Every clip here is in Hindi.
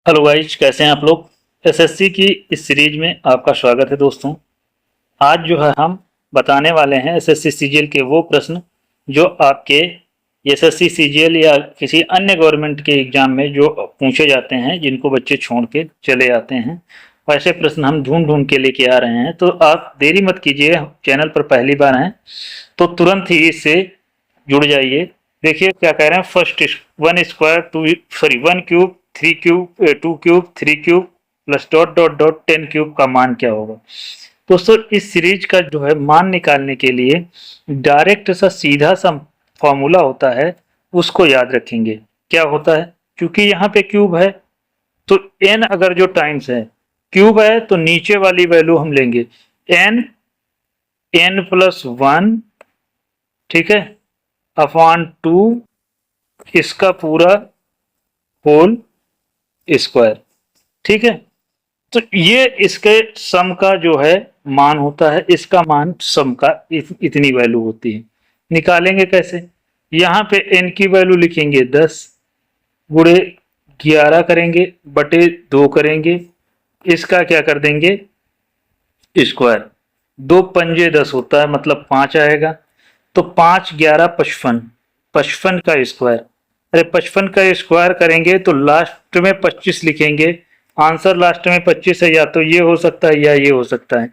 हेलो गाइज, कैसे हैं आप लोग। एसएससी की इस सीरीज में आपका स्वागत है दोस्तों। आज जो है हम बताने वाले हैं एसएससी सीजीएल के वो प्रश्न जो आपके एसएससी सीजीएल या किसी अन्य गवर्नमेंट के एग्जाम में जो पूछे जाते हैं, जिनको बच्चे छोड़ के चले जाते हैं। वैसे प्रश्न हम ढूंढ ढूंढ के लेके आ रहे हैं, तो आप देरी मत कीजिए। चैनल पर पहली बार हैं तो तुरंत ही इससे जुड़ जाइए। देखिए क्या कह रहे हैं। First, one square two sorry one cube three cube two cube three cube plus dot dot dot 10 cube का मान क्या होगा। दोस्तों, इस सीरीज का जो है मान निकालने के लिए डायरेक्ट सा सीधा सा फॉर्मूला होता है, उसको याद रखेंगे। क्या होता है, क्योंकि यहाँ पे क्यूब है तो n अगर जो टाइम्स है, क्यूब है तो नीचे वाली वैल्यू हम लेंगे n+1, ठीक है, अपॉन 2 इसका पूरा होल स्क्वायर। ठीक है, तो ये इसके सम का जो है मान होता है। इसका मान सम का इतनी वैल्यू होती है। निकालेंगे कैसे। यहाँ पे n की वैल्यू लिखेंगे 10 गुणे 11 करेंगे बटे 2 करेंगे, इसका क्या कर देंगे स्क्वायर। 2 पंजे 10 होता है, मतलब 5 आएगा। तो 5 11 55, 55 का स्क्वायर। अरे 55 का स्क्वायर करेंगे तो लास्ट में 25 लिखेंगे। आंसर लास्ट में 25 है, या तो ये हो सकता है या ये हो सकता है।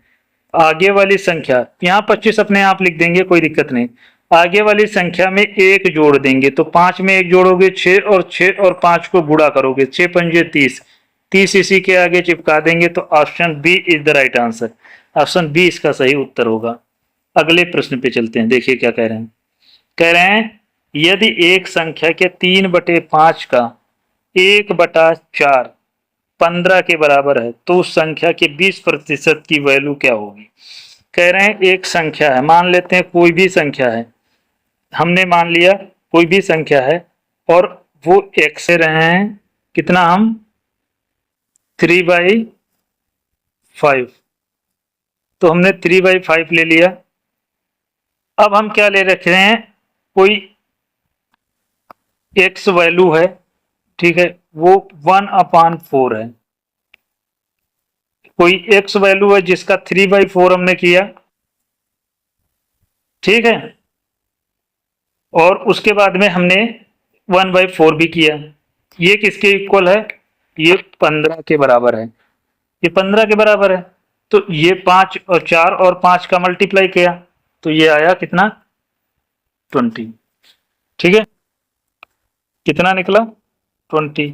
आगे वाली संख्या, यहाँ 25 अपने आप लिख देंगे, कोई दिक्कत नहीं। आगे वाली संख्या में एक जोड़ देंगे, तो 5 में एक जोड़ोगे 6, और 6 और 5 को गुणा करोगे, 6 पंजे 30, 30 इसी के आगे चिपका देंगे। तो option B is the right answer. Option B इसका सही उत्तर होगा। अगले प्रश्न पे चलते हैं। देखिए क्या कह रहे हैं। कह रहे हैं यदि एक संख्या के 3/5 का 1/4 15 के बराबर है तो उस संख्या के 20% की वैल्यू क्या होगी। कह रहे हैं एक संख्या है, मान लेते हैं कोई भी संख्या है, हमने मान लिया कोई भी संख्या है और वो x से रहे हैं कितना, हम 3/5, तो हमने 3/5 ले लिया। अब हम क्या ले रखे हैं, कोई x वैल्यू है, ठीक है, वो 1/4 है। कोई x वैल्यू है जिसका 3/4 हमने किया, ठीक है, और उसके बाद में हमने 1/4 भी किया। ये किसके इक्वल है, ये 15 के बराबर है। ये 15 के बराबर है, तो ये 5 और 4 और 5 का मल्टीप्लाई किया तो ये आया कितना 20। ठीक है, कितना निकला 20।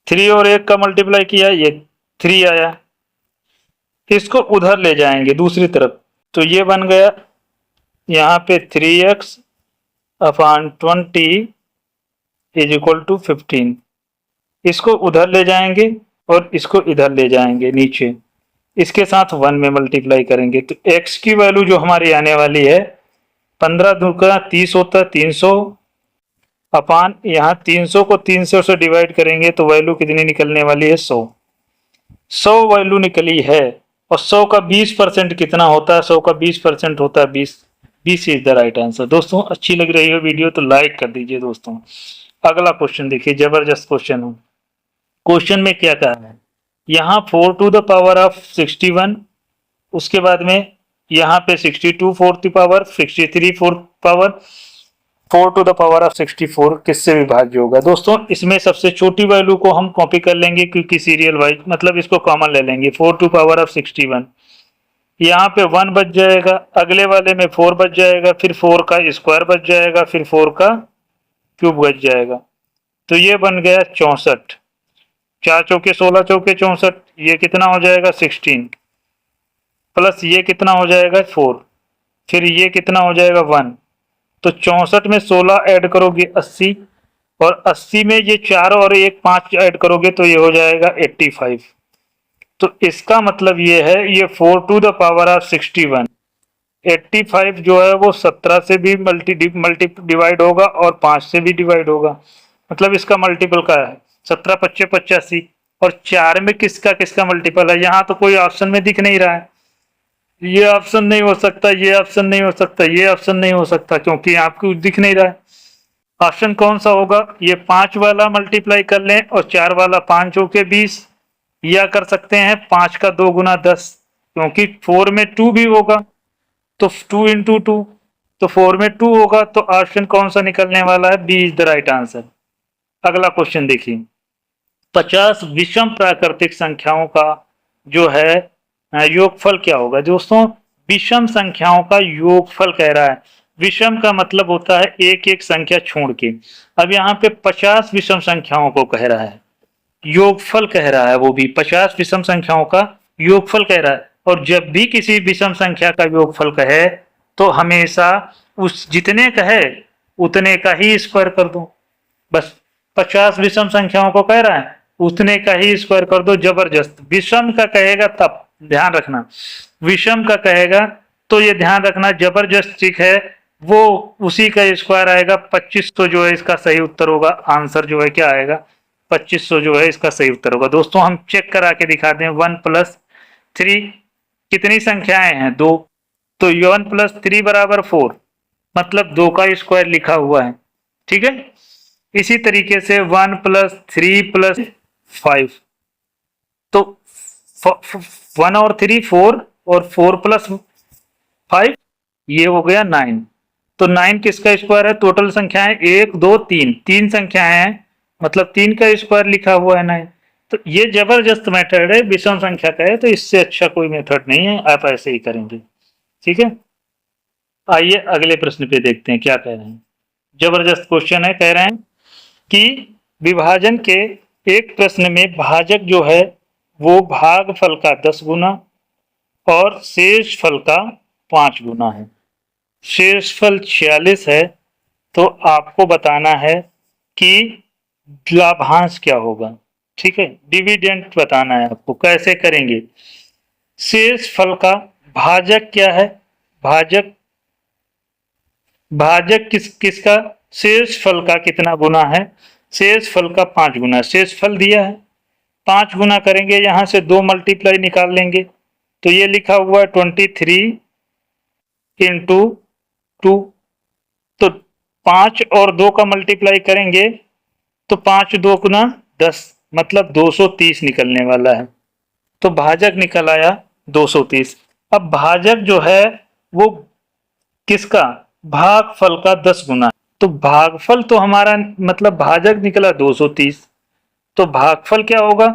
3 और 1 का मल्टीप्लाई किया, ये 3 आया। इसको उधर ले जाएंगे दूसरी तरफ, तो ये बन गया यहाँ पे 3x/20 इज इक्वल टू 15। इसको उधर ले जाएंगे और इसको इधर ले जाएंगे नीचे, इसके साथ 1 में मल्टीप्लाई करेंगे, तो x की वैल्यू जो हमारी आने वाली है 15 दूना 30 होता है, 300 अपान यहाँ 300 को 300 से डिवाइड करेंगे तो वैल्यू कितनी निकलने वाली है 100। 100 वैल्यू निकली है। और 100 का 20% कितना होता है, 100 का 20% होता है 20। 20 इज द राइट आंसर। दोस्तों, अच्छी लग रही हो वीडियो तो लाइक कर दीजिए दोस्तों। अगला क्वेश्चन देखिए, जबरदस्त क्वेश्चन हो। क्वेश्चन में क्या कहा है, यहाँ 4⁻61, उसके बाद में यहाँ पे 62 4th पावर, 63 4th पावर, 4⁻64 किससे विभाज्य होगा। दोस्तों, इसमें सबसे छोटी वैल्यू को हम कॉपी कर लेंगे क्योंकि सीरियल वाइज, मतलब इसको कॉमन ले लेंगे। 4⁻61, यहाँ पे 1 बच जाएगा, अगले वाले में 4 बच जाएगा, फिर 4 का स्क्वायर बच जाएगा, फिर 4 का क्यूब बच जाएगा, तो ये बन गया 64। 4 चौके 16 चौके 64, ये कितना हो जाएगा 16, प्लस ये कितना हो जाएगा 4, फिर ये कितना हो जाएगा 1, तो 64 में 16 ऐड करोगे 80, और 80 में ये 4 और 1 5 ऐड करोगे तो ये हो जाएगा 85। तो इसका मतलब ये है, ये 4⁻61, 85 जो है वो 17 से भी मल्टी डिवाइड होगा और 5 से भी डिवाइड होगा, मतलब इसका मल्टीपल का है। 17 25 85, और 4 में किसका किसका मल्टीपल है, यहाँ तो कोई ऑप्शन में दिख नहीं रहा है। ये ऑप्शन नहीं हो सकता, ये ऑप्शन नहीं हो सकता, ये ऑप्शन नहीं हो सकता, क्योंकि आपको दिख नहीं रहा है। ऑप्शन कौन सा होगा? ये 5 वाला मल्टीप्लाई कर लें और 4 वाला 5 होके 20, या कर सकते हैं 5 का 2 गुना 10, क्योंकि 4 में 2 भी होगा तो 2 इंटू 2, तो 4 में 2 होगा, तो ऑप्शन कौन सा निकलने वाला है? B is the right answer. अगला क्वेश्चन देखिए, 50 विषम प्राकृतिक संख्याओं का जो है योगफल क्या होगा? दोस्तों विषम संख्याओं का योगफल कह रहा है। विषम का मतलब होता है एक एक संख्या छोड़ के। अब यहाँ पे 50 विषम संख्याओं को कह रहा है, योगफल कह रहा है, वो भी 50 विषम संख्याओं का योगफल कह रहा है। और जब भी किसी विषम संख्या का योगफल कहे तो हमेशा उस जितने कहे उतने का ही स्क्वायर कर दो। बस 50 विषम संख्याओं को कह रहा है, उतने का ही स्क्वायर कर दो। जबरदस्त। विषम का कहेगा तब ध्यान रखना, विषम का कहेगा तो ये ध्यान रखना जबरदस्त ठीक है, वो उसी का स्क्वायर आएगा। 2500 जो है इसका सही उत्तर होगा। आंसर जो है क्या आएगा? 2500 जो है इसका सही उत्तर होगा। दोस्तों हम चेक करा के दिखाते हैं। 1 + 3 कितनी संख्याएं हैं? 2, तो 1 + 3 = 4, मतलब 2 का स्क्वायर लिखा हुआ है। ठीक है, इसी तरीके से 1 + 3 + 5, तो 1 और 3 4, और 4 + 5 ये हो गया 9। तो 9 किसका स्क्वायर है? टोटल संख्याएं 1 2 3, 3 संख्याएं हैं, मतलब 3 का स्क्वायर लिखा हुआ है 9। तो ये जबरदस्त मेथड है, विषम संख्या का है, तो इससे अच्छा कोई मेथड नहीं है, आप ऐसे ही करेंगे। ठीक है, आइए अगले प्रश्न पे देखते हैं क्या कह रहे हैं। जबरदस्त क्वेश्चन है, कह रहे हैं कि विभाजन के एक प्रश्न में भाजक जो है वो भागफल का 10 गुना और शेष फल का 5 गुना है। शेषफल 46 है, तो आपको बताना है कि लाभांश क्या होगा। ठीक है, डिविडेंड बताना है आपको। कैसे करेंगे? शेषफल का भाजक क्या है? भाजक भाजक किसका? शेषफल का कितना गुना है? शेषफल का 5 गुना। शेषफल दिया है, 5 गुना करेंगे, यहां से 2 मल्टीप्लाई निकाल लेंगे, तो ये लिखा हुआ है 23 × 2, तो 5 और 2 का मल्टीप्लाई करेंगे तो 5 2 गुना 10, मतलब 230 निकलने वाला है। तो भाजक निकल आया 230। अब भाजक जो है वो किसका? भागफल का 10 गुना। तो भागफल तो हमारा मतलब भाजक निकला 230, तो भागफल क्या होगा?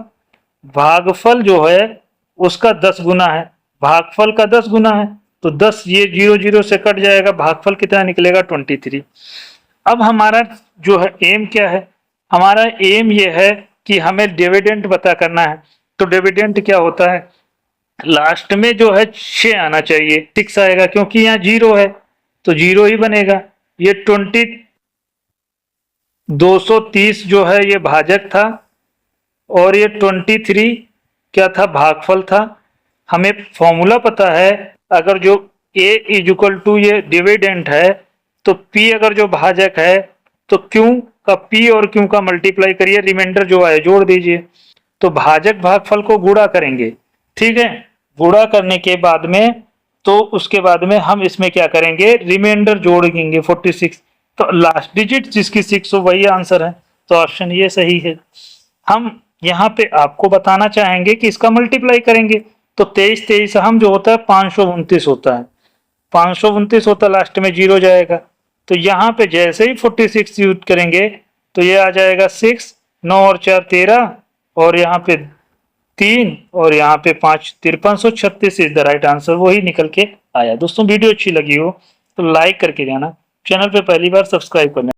भागफल जो है उसका 10 गुना है, भागफल का 10 गुना है, तो 10 ये 0 0 से कट जाएगा, भागफल कितना निकलेगा? 23। अब हमारा जो है एम क्या है? हमारा एम ये है कि हमें डिविडेंड पता करना है। तो डिविडेंड क्या होता है? लास्ट में जो है 6 आना चाहिए, 6 आएगा, क्योंकि यहाँ 0 है तो 0 ही बनेगा। ये 230 जो है ये भाजक था, और ये 23 क्या था? भागफल था। हमें फॉर्मूला पता है, अगर जो a = ये डिविडेंड है, तो p अगर जो भाजक है तो q का p और q का मल्टीप्लाई करिए, रिमाइंडर जो आए जोड़ दीजिए, तो भाजक भागफल को गुणा करेंगे। ठीक है, गुणा करने के बाद में तो उसके बाद में हम इसमें क्या करेंगे? रिमाइंडर जोड़ देंगे 46, तो लास्ट डिजिट जिसकी 6 हो वही आंसर है। तो ऑप्शन ये सही है। हम यहाँ पे आपको बताना चाहेंगे कि इसका मल्टीप्लाई करेंगे, तो 23 23 हम जो होता है 529 होता है, 529 होता है, लास्ट में 0 जाएगा। तो यहाँ पे जैसे ही 46 यूज करेंगे तो ये आ जाएगा 6, 9 और 4 13, और यहाँ पे 3 और यहाँ पे 5, 5336 इज द राइट आंसर, वही निकल के आया। दोस्तों वीडियो अच्छी लगी हो तो लाइक करके जाना, चैनल पे पहली बार सब्सक्राइब करना।